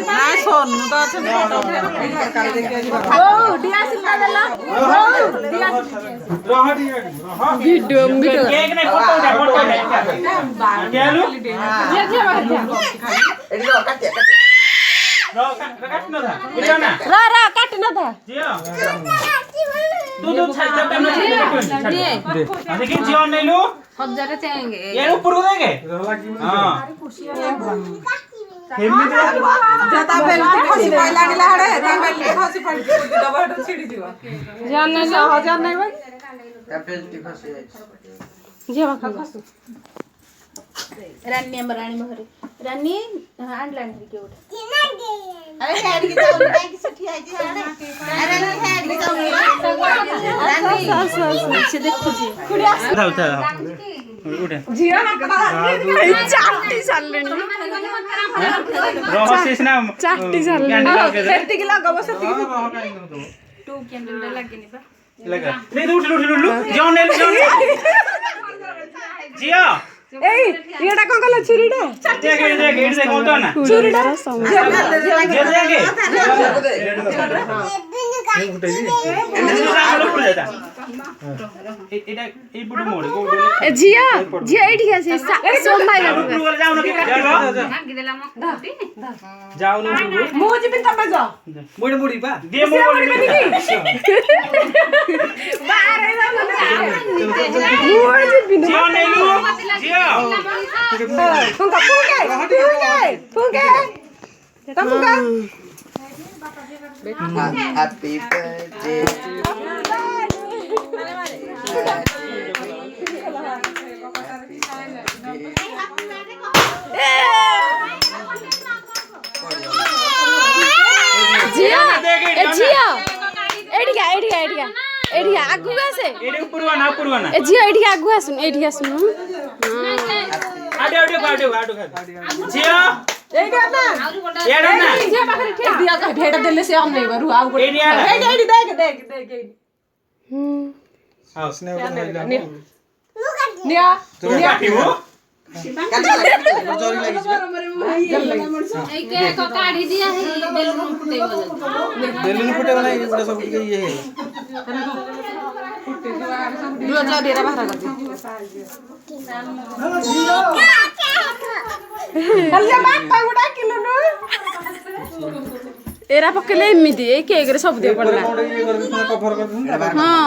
ना सोनू तो अच्छा ओ डिया सिंदा देला डिया वीडियो केक नहीं फोटो दे केलु जे एडी काट न था बुझा ना रा काट न था जियो दो छाता पे न दे देखिन जियो नहीं लो हजार चाहेंगे ये ऊपर को देंगे हां हेमी दे जता बेल्ट खसी पइला गेला हडे ता बेल्ट खसी पड़ी डबल छिड़ी दियो जान नहीं ला हजार नहीं भाई ता बेल्ट खसी जे बाखा खसु रानी रानी महरे रानी आणला आणली के उठ अरे हेड की जाऊ काय की सठी आई जी अरे हेड की जाऊ रानी से देखो जी खुडिया उठा उठा उठे जिया चाटी साललेनी रहस्य ना चाटी साललेनी सेती की लगाव सेती की टू कैंडल लगेनी बा लगा नहीं उठ उठ उठ जान ले जान जिया ए येडा कोन कला छुरीडा देख कोन तो ना छुरीडा देगे एटा ए बुडू मोड़ को ए जिया जिया एठी आसे सोम भाई जाऊ न के भागी देला म जाऊ न मो जिबिन तब जा मोड़ मोड़ी बा दे मोड़ी बारे जा मोड़ जिबिन जिया नहीं लो जिया फुंका फुंके तमुका हैप्पी बर्थडे जिया ए जिया एडिया आगु आसे एडी ऊपर ना ए जिया एडी आगु आसुन एडी आसुन आडे जिया एडी ना एडी ना जिया पाखरे ठिया दिया का भेट देले से हम नहीं बरु आ एडी देख हां स्नेह निया तू काटिबो जोरी लागी ए के को काढी दिया है बेलून फुटे वाला ये सब के ये है दो जा डेरा बाहर कर दे हल्ला बाप पाउडा किलो नु एरा पकले एमिदी ए केक रे सब दे पड़ला हां